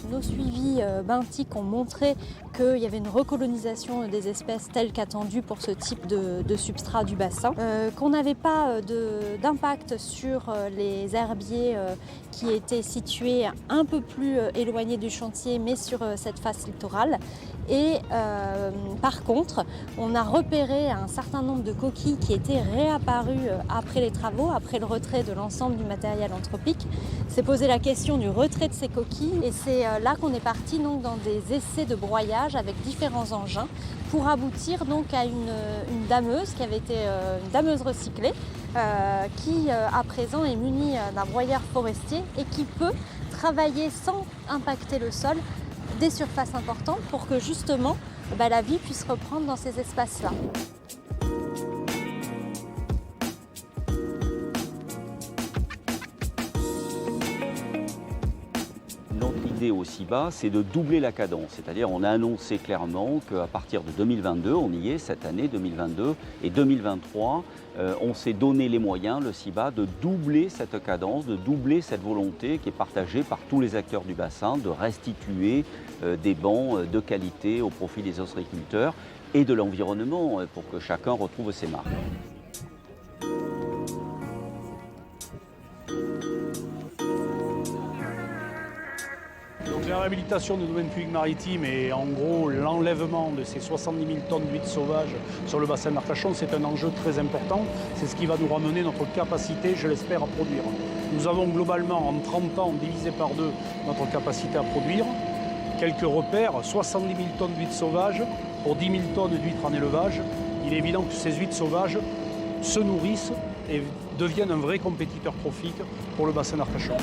Nos suivis benthiques ont montré qu'il y avait une recolonisation des espèces telles qu'attendues pour ce type de substrat du bassin, qu'on n'avait pas d'impact sur les herbiers qui étaient situés un peu plus éloignés du chantier mais sur cette face littorale. Et par contre, on a repéré un certain nombre de coquilles qui étaient réapparues après les travaux, après le retrait de l'ensemble du matériel anthropique. C'est posé la question du retrait de ces coquilles et c'est là qu'on est parti donc dans des essais de broyage avec différents engins pour aboutir donc à une dameuse qui avait été une dameuse recyclée qui à présent est munie d'un broyeur forestier et qui peut travailler sans impacter le sol des surfaces importantes pour que justement la vie puisse reprendre dans ces espaces-là. Notre idée au CIBA, c'est de doubler la cadence. C'est-à-dire on a annoncé clairement qu'à partir de 2022, on y est cette année 2022 et 2023, on s'est donné les moyens, le CIBA, de doubler cette cadence, de doubler cette volonté qui est partagée par tous les acteurs du bassin, de restituer des bancs de qualité au profit des ostréiculteurs et de l'environnement pour que chacun retrouve ses marques. Donc la réhabilitation du domaine public maritime et en gros l'enlèvement de ces 70 000 tonnes d'huîtres sauvages sur le bassin d'Arcachon, c'est un enjeu très important. C'est ce qui va nous ramener notre capacité, je l'espère, à produire. Nous avons globalement en 30 ans divisé par 2 notre capacité à produire. Quelques repères, 70 000 tonnes d'huîtres sauvages pour 10 000 tonnes d'huîtres en élevage. Il est évident que ces huîtres sauvages se nourrissent et deviennent un vrai compétiteur trophique pour le bassin d'Arcachon.